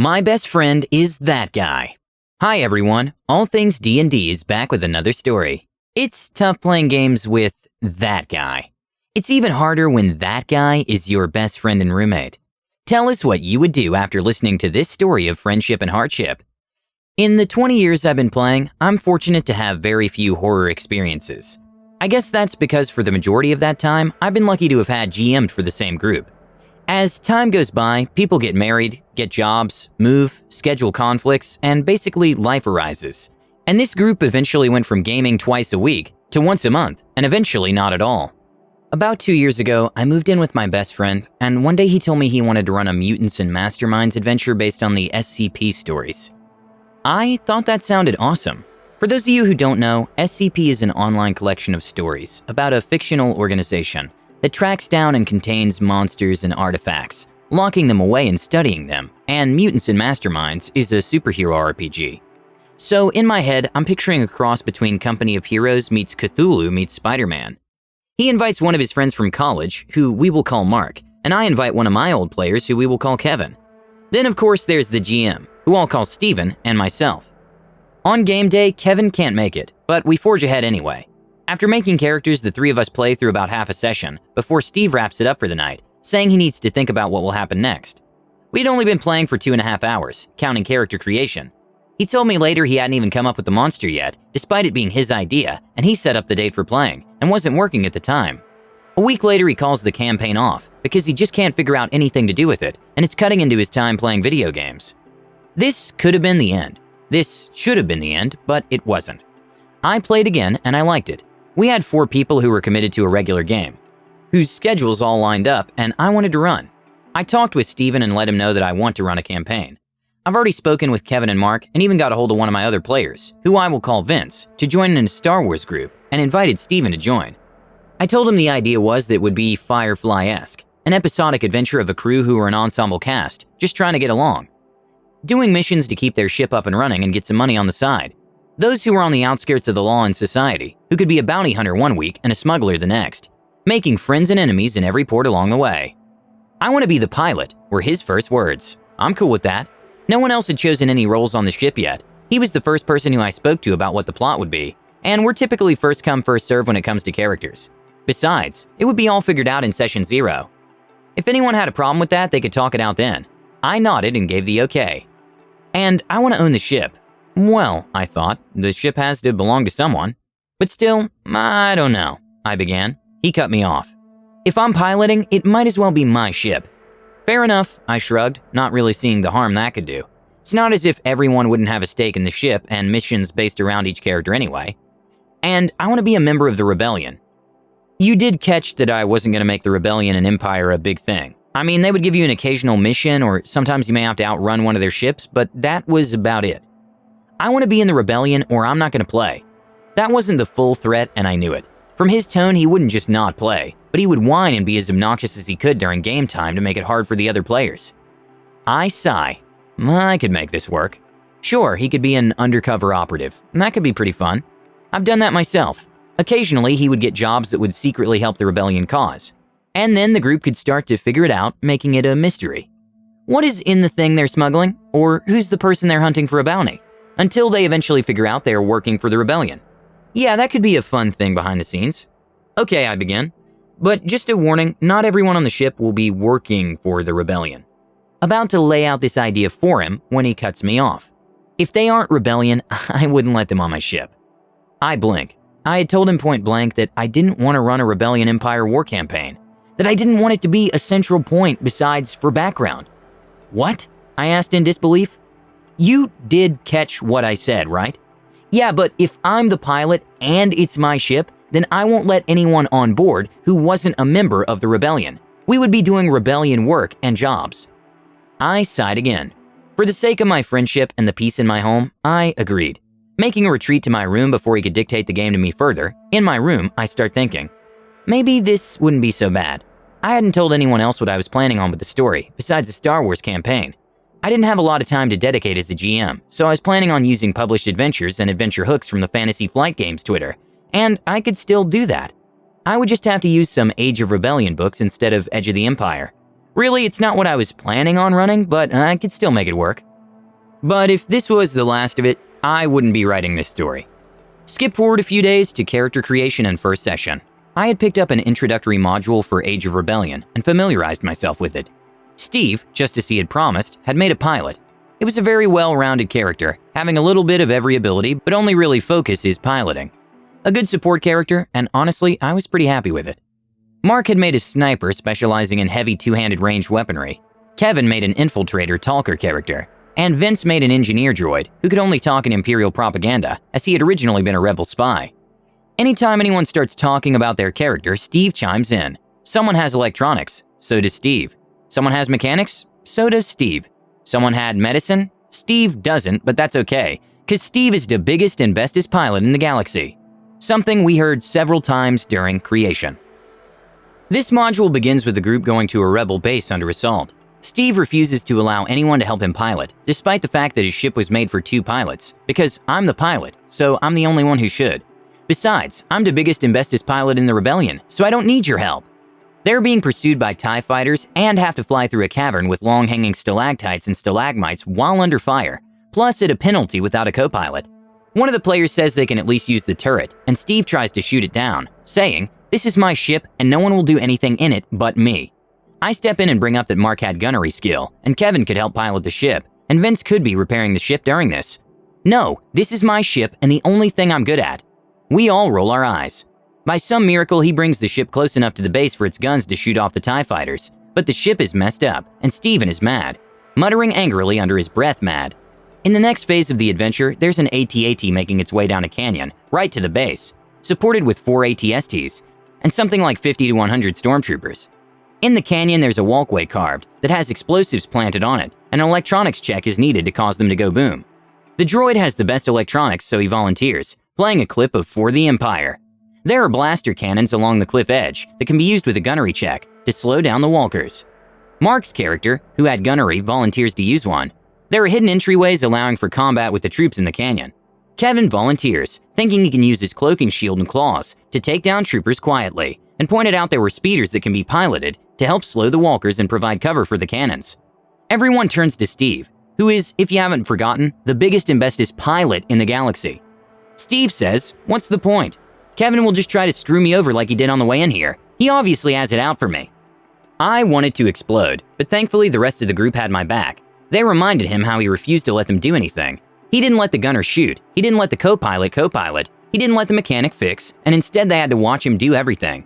My best friend is that guy. Hi everyone, All Things D&D is back with another story. It's tough playing games with that guy. It's even harder when that guy is your best friend and roommate. Tell us what you would do after listening to this story of friendship and hardship. In the 20 years I've been playing, I'm fortunate to have very few horror experiences. I guess that's because for the majority of that time, I've been lucky to have had GM'd for the same group. As time goes by, people get married, get jobs, move, schedule conflicts, and basically life arises. And this group eventually went from gaming twice a week to once a month, and eventually not at all. About 2 years ago, I moved in with my best friend, and one day he told me he wanted to run a Mutants and Masterminds adventure based on the SCP stories. I thought that sounded awesome. For those of you who don't know, SCP is an online collection of stories about a fictional organization that tracks down and contains monsters and artifacts, locking them away and studying them, and Mutants and Masterminds is a superhero RPG. So in my head, I'm picturing a cross between Company of Heroes meets Cthulhu meets Spider-Man. He invites one of his friends from college, who we will call Mark, and I invite one of my old players who we will call Kevin. Then of course there's the GM, who I'll call Steven, and myself. On game day, Kevin can't make it, but we forge ahead anyway. After making characters, the three of us play through about half a session before Steve wraps it up for the night, saying he needs to think about what will happen next. We'd only been playing for 2.5 hours, counting character creation. He told me later he hadn't even come up with the monster yet, despite it being his idea, and he set up the date for playing, and wasn't working at the time. A week later he calls the campaign off, because he just can't figure out anything to do with it, and it's cutting into his time playing video games. This could have been the end. This should have been the end, but it wasn't. I played again, and I liked it. We had 4 people who were committed to a regular game, whose schedules all lined up, and I wanted to run. I talked with Steven and let him know that I want to run a campaign. I've already spoken with Kevin and Mark, and even got a hold of one of my other players, who I will call Vince, to join in a Star Wars group, and invited Steven to join. I told him the idea was that it would be Firefly-esque, an episodic adventure of a crew who were an ensemble cast, just trying to get along. Doing missions to keep their ship up and running and get some money on the side. Those who were on the outskirts of the law and society, who could be a bounty hunter one week and a smuggler the next, making friends and enemies in every port along the way. I want to be the pilot, were his first words. I'm cool with that. No one else had chosen any roles on the ship yet. He was the first person who I spoke to about what the plot would be, and we're typically first come first serve when it comes to characters. Besides, it would be all figured out in session 0. If anyone had a problem with that, they could talk it out then. I nodded and gave the okay. And I want to own the ship. Well, I thought, the ship has to belong to someone. But still, I don't know, I began. He cut me off. If I'm piloting, it might as well be my ship. Fair enough, I shrugged, not really seeing the harm that could do. It's not as if everyone wouldn't have a stake in the ship and missions based around each character anyway. And I want to be a member of the Rebellion. You did catch that I wasn't going to make the Rebellion and Empire a big thing. I mean, they would give you an occasional mission, or sometimes you may have to outrun one of their ships, but that was about it. I want to be in the Rebellion or I'm not going to play. That wasn't the full threat, and I knew it. From his tone, he wouldn't just not play, but he would whine and be as obnoxious as he could during game time to make it hard for the other players. I sigh. I could make this work. Sure, he could be an undercover operative, and that could be pretty fun. I've done that myself. Occasionally, he would get jobs that would secretly help the Rebellion cause. And then the group could start to figure it out, making it a mystery. What is in the thing they're smuggling? Or who's the person they're hunting for a bounty? Until they eventually figure out they are working for the Rebellion. Yeah, that could be a fun thing behind the scenes. Okay, I begin. But just a warning, not everyone on the ship will be working for the Rebellion. About to lay out this idea for him when he cuts me off. If they aren't Rebellion, I wouldn't let them on my ship. I blink. I had told him point blank that I didn't want to run a Rebellion Empire war campaign. That I didn't want it to be a central point besides for background. What? I asked in disbelief. You did catch what I said, right? Yeah, but if I'm the pilot and it's my ship, then I won't let anyone on board who wasn't a member of the Rebellion. We would be doing Rebellion work and jobs. I sighed again. For the sake of my friendship and the peace in my home, I agreed. Making a retreat to my room before he could dictate the game to me further, in my room, I start thinking, maybe this wouldn't be so bad. I hadn't told anyone else what I was planning on with the story, besides the Star Wars campaign. I didn't have a lot of time to dedicate as a GM, so I was planning on using published adventures and adventure hooks from the Fantasy Flight Games Twitter, and I could still do that. I would just have to use some Age of Rebellion books instead of Edge of the Empire. Really, it's not what I was planning on running, but I could still make it work. But if this was the last of it, I wouldn't be writing this story. Skip forward a few days to character creation and first session. I had picked up an introductory module for Age of Rebellion and familiarized myself with it. Steve, just as he had promised, had made a pilot. It was a very well-rounded character, having a little bit of every ability, but only really focus is piloting. A good support character, and honestly, I was pretty happy with it. Mark had made a sniper specializing in heavy two-handed ranged weaponry. Kevin made an infiltrator talker character. And Vince made an engineer droid who could only talk in Imperial propaganda, as he had originally been a rebel spy. Anytime anyone starts talking about their character, Steve chimes in. Someone has electronics, so does Steve. Someone has mechanics, so does Steve. Someone had medicine, Steve doesn't, but that's okay, because Steve is the biggest and bestest pilot in the galaxy. Something we heard several times during creation. This module begins with the group going to a rebel base under assault. Steve refuses to allow anyone to help him pilot, despite the fact that his ship was made for 2 pilots, because I'm the pilot, so I'm the only one who should. Besides, I'm the biggest and bestest pilot in the rebellion, so I don't need your help. They're being pursued by TIE fighters and have to fly through a cavern with long-hanging stalactites and stalagmites while under fire, plus at a penalty without a co-pilot. One of the players says they can at least use the turret, and Steve tries to shoot it down, saying, "This is my ship and no one will do anything in it but me." I step in and bring up that Mark had gunnery skill, and Kevin could help pilot the ship, and Vince could be repairing the ship during this. No, this is my ship and the only thing I'm good at. We all roll our eyes. By some miracle, he brings the ship close enough to the base for its guns to shoot off the TIE fighters, but the ship is messed up, and Steven is mad, muttering angrily under his breath mad. In the next phase of the adventure, there's an AT-AT making its way down a canyon, right to the base, supported with 4 AT-STs, and something like 50 to 100 stormtroopers. In the canyon, there's a walkway carved that has explosives planted on it, and an electronics check is needed to cause them to go boom. The droid has the best electronics, so he volunteers, playing a clip of For the Empire. There are blaster cannons along the cliff edge that can be used with a gunnery check to slow down the walkers. Mark's character, who had gunnery, volunteers to use one. There are hidden entryways allowing for combat with the troops in the canyon. Kevin volunteers, thinking he can use his cloaking shield and claws to take down troopers quietly, and pointed out there were speeders that can be piloted to help slow the walkers and provide cover for the cannons. Everyone turns to Steve, who is, if you haven't forgotten, the biggest and bestest pilot in the galaxy. Steve says, "What's the point? Kevin will just try to screw me over like he did on the way in here. He obviously has it out for me." I wanted to explode, but thankfully the rest of the group had my back. They reminded him how he refused to let them do anything. He didn't let the gunner shoot, he didn't let the co-pilot, he didn't let the mechanic fix, and instead they had to watch him do everything.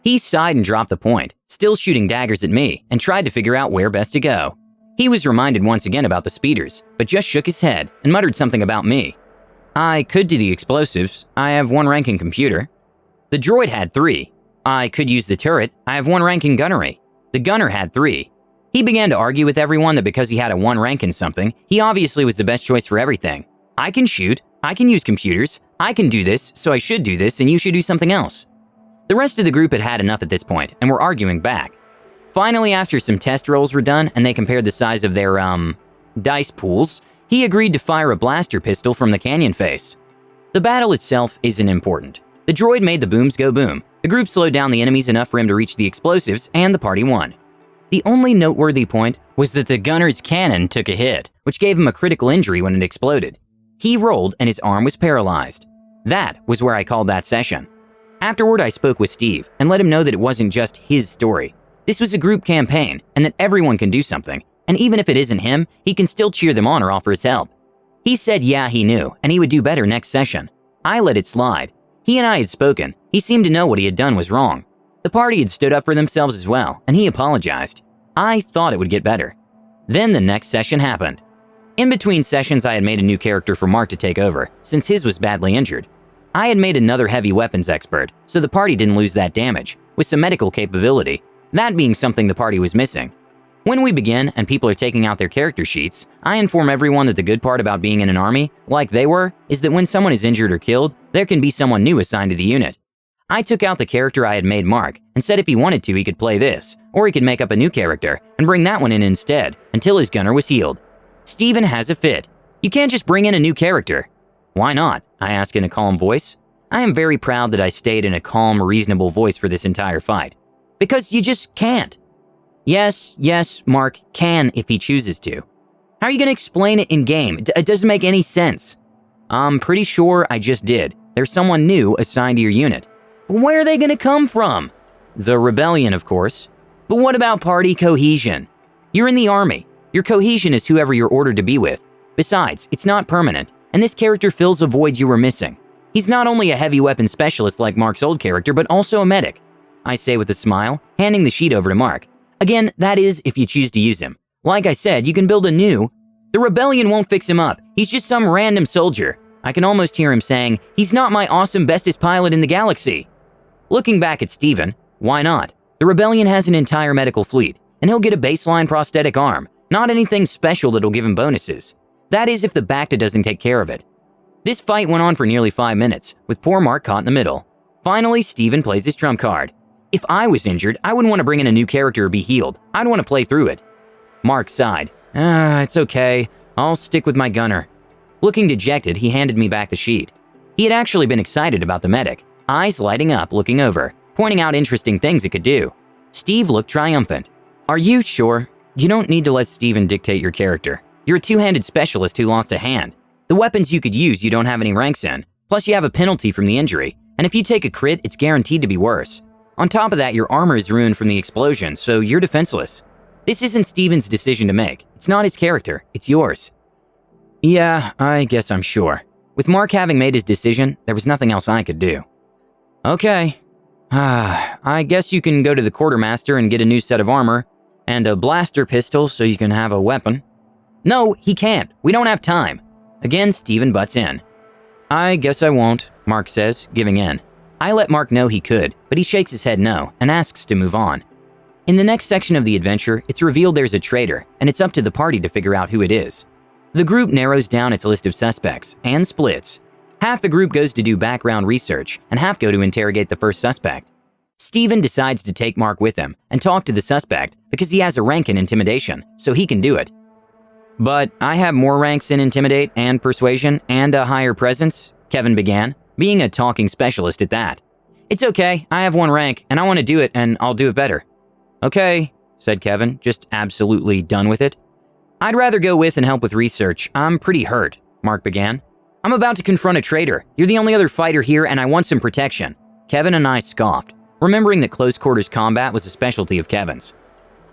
He sighed and dropped the point, still shooting daggers at me, and tried to figure out where best to go. He was reminded once again about the speeders, but just shook his head and muttered something about me. I could do the explosives. I have 1 rank in computer. The droid had 3. I could use the turret. I have 1 rank in gunnery. The gunner had 3. He began to argue with everyone that because he had a 1 rank in something, he obviously was the best choice for everything. I can shoot. I can use computers. I can do this, so I should do this, and you should do something else. The rest of the group had had enough at this point and were arguing back. Finally, after some test rolls were done and they compared the size of their, dice pools, he agreed to fire a blaster pistol from the canyon face. The battle itself isn't important. The droid made the booms go boom. The group slowed down the enemies enough for him to reach the explosives, and the party won. The only noteworthy point was that the gunner's cannon took a hit, which gave him a critical injury when it exploded. He rolled and his arm was paralyzed. That was where I called that session. Afterward, I spoke with Steve and let him know that it wasn't just his story. This was a group campaign and that everyone can do something, and even if it isn't him, he can still cheer them on or offer his help. He said yeah, he knew, and he would do better next session. I let it slide. He and I had spoken. He seemed to know what he had done was wrong. The party had stood up for themselves as well, and he apologized. I thought it would get better. Then the next session happened. In between sessions, I had made a new character for Mark to take over, since his was badly injured. I had made another heavy weapons expert, so the party didn't lose that damage, with some medical capability, that being something the party was missing. When we begin and people are taking out their character sheets, I inform everyone that the good part about being in an army, like they were, is that when someone is injured or killed, there can be someone new assigned to the unit. I took out the character I had made Mark and said if he wanted to, he could play this, or he could make up a new character and bring that one in instead until his gunner was healed. Steven has a fit. You can't just bring in a new character. Why not? I ask in a calm voice. I am very proud that I stayed in a calm, reasonable voice for this entire fight. Because you just can't. Yes, Mark can if he chooses to. How are you going to explain it in-game? It doesn't make any sense. I'm pretty sure I just did. There's someone new assigned to your unit. Where are they going to come from? The rebellion, of course. But what about party cohesion? You're in the army. Your cohesion is whoever you're ordered to be with. Besides, it's not permanent, and this character fills a void you were missing. He's not only a heavy weapon specialist like Mark's old character, but also a medic. I say with a smile, handing the sheet over to Mark. Again, that is if you choose to use him. Like I said, you can build a new. The rebellion won't fix him up. He's just some random soldier. I can almost hear him saying, he's not my awesome bestest pilot in the galaxy. Looking back at Steven, why not? The rebellion has an entire medical fleet, and he'll get a baseline prosthetic arm, not anything special that'll give him bonuses. That is if the Bacta doesn't take care of it. This fight went on for nearly 5 minutes, with poor Mark caught in the middle. Finally, Steven plays his trump card. If I was injured, I wouldn't want to bring in a new character or be healed. I'd want to play through it. Mark sighed. It's okay. I'll stick with my gunner. Looking dejected, he handed me back the sheet. He had actually been excited about the medic, eyes lighting up, looking over, pointing out interesting things it could do. Steve looked triumphant. Are you sure? You don't need to let Steven dictate your character. You're a two-handed specialist who lost a hand. The weapons you could use you don't have any ranks in, plus you have a penalty from the injury, and if you take a crit, it's guaranteed to be worse. On top of that, your armor is ruined from the explosion, so you're defenseless. This isn't Steven's decision to make. It's not his character, it's yours. Yeah, I guess I'm sure. With Mark having made his decision, there was nothing else I could do. Okay. I guess you can go to the quartermaster and get a new set of armor, and a blaster pistol so you can have a weapon. No, he can't. We don't have time. Again, Steven butts in. I guess I won't, Mark says, giving in. I let Mark know he could, but he shakes his head no and asks to move on. In the next section of the adventure, it's revealed there's a traitor, and it's up to the party to figure out who it is. The group narrows down its list of suspects and splits. Half the group goes to do background research, and half go to interrogate the first suspect. Steven decides to take Mark with him and talk to the suspect because he has a rank in intimidation, so he can do it. But I have more ranks in intimidate and persuasion and a higher presence, Kevin began, being a talking specialist at that. It's okay, I have one rank, and I want to do it, and I'll do it better. Okay, said Kevin, just absolutely done with it. I'd rather go with and help with research. I'm pretty hurt, Mark began. I'm about to confront a traitor. You're the only other fighter here, and I want some protection. Kevin and I scoffed, remembering that close quarters combat was a specialty of Kevin's.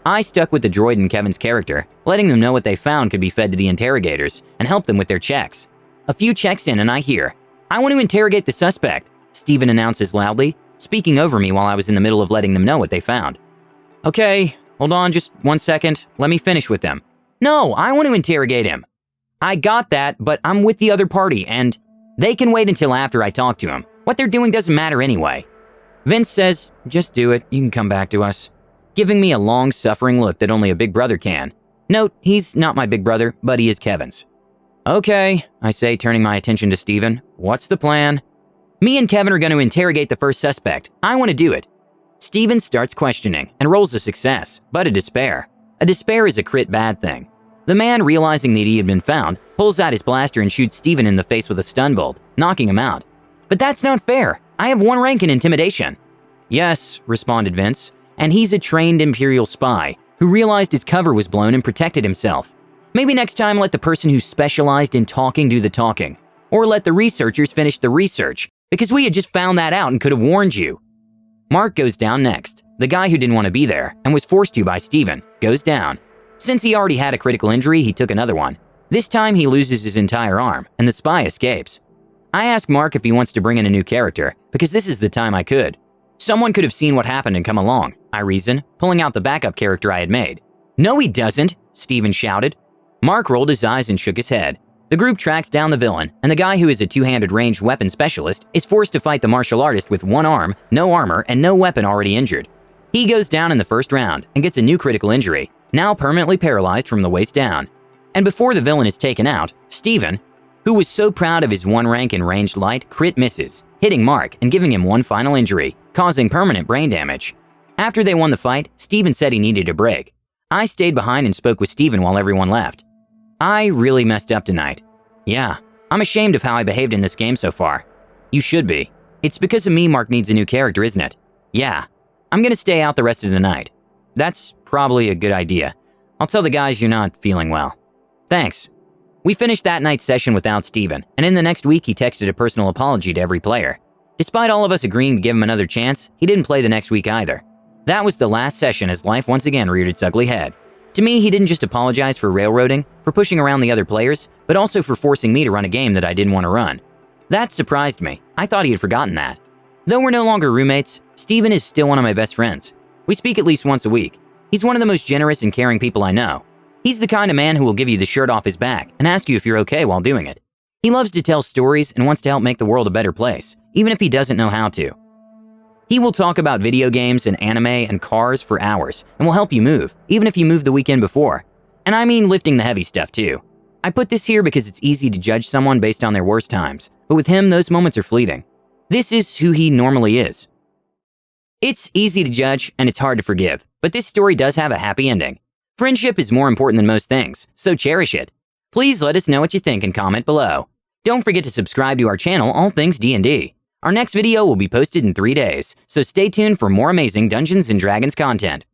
I stuck with the droid in Kevin's character, letting them know what they found could be fed to the interrogators and help them with their checks. A few checks in and I hear, I want to interrogate the suspect, Steven announces loudly, speaking over me while I was in the middle of letting them know what they found. Okay, hold on just 1 second. Let me finish with them. No, I want to interrogate him. I got that, but I'm with the other party, and they can wait until after I talk to him. What they're doing doesn't matter anyway. Vince says, just do it, you can come back to us. Giving me a long-suffering look that only a big brother can. Note, he's not my big brother, but he is Kevin's. Okay, I say, turning my attention to Steven. What's the plan? Me and Kevin are going to interrogate the first suspect. I want to do it. Steven starts questioning and rolls a success, but a despair. A despair is a crit bad thing. The man, realizing that he had been found, pulls out his blaster and shoots Steven in the face with a stun bolt, knocking him out. But that's not fair. I have one rank in intimidation. Yes, responded Vince, and he's a trained Imperial spy who realized his cover was blown and protected himself. Maybe next time let the person who specialized in talking do the talking, or let the researchers finish the research, because we had just found that out and could have warned you. Mark goes down next. The guy who didn't want to be there and was forced to by Steven goes down. Since he already had a critical injury, he took another one. This time he loses his entire arm, and the spy escapes. I ask Mark if he wants to bring in a new character, because this is the time I could. Someone could have seen what happened and come along, I reason, pulling out the backup character I had made. No, he doesn't, Steven shouted. Mark rolled his eyes and shook his head. The group tracks down the villain, and the guy who is a two-handed ranged weapon specialist is forced to fight the martial artist with one arm, no armor, and no weapon already injured. He goes down in the first round and gets a new critical injury, now permanently paralyzed from the waist down. And before the villain is taken out, Steven, who was so proud of his one rank in ranged light, crit misses, hitting Mark and giving him one final injury, causing permanent brain damage. After they won the fight, Steven said he needed a break. I stayed behind and spoke with Steven while everyone left. I really messed up tonight. Yeah, I'm ashamed of how I behaved in this game so far. You should be. It's because of me Mark needs a new character, isn't it? Yeah. I'm gonna stay out the rest of the night. That's probably a good idea. I'll tell the guys you're not feeling well. Thanks. We finished that night's session without Steven, and in the next week he texted a personal apology to every player. Despite all of us agreeing to give him another chance, he didn't play the next week either. That was the last session as life once again reared its ugly head. To me, he didn't just apologize for railroading, for pushing around the other players, but also for forcing me to run a game that I didn't want to run. That surprised me. I thought he had forgotten that. Though we're no longer roommates, Steven is still one of my best friends. We speak at least once a week. He's one of the most generous and caring people I know. He's the kind of man who will give you the shirt off his back and ask you if you're okay while doing it. He loves to tell stories and wants to help make the world a better place, even if he doesn't know how to. He will talk about video games and anime and cars for hours and will help you move, even if you moved the weekend before. And I mean lifting the heavy stuff too. I put this here because it's easy to judge someone based on their worst times, but with him, those moments are fleeting. This is who he normally is. It's easy to judge and it's hard to forgive, but this story does have a happy ending. Friendship is more important than most things, so cherish it. Please let us know what you think and comment below. Don't forget to subscribe to our channel, All Things D&D. Our next video will be posted in 3 days, so stay tuned for more amazing Dungeons & Dragons content.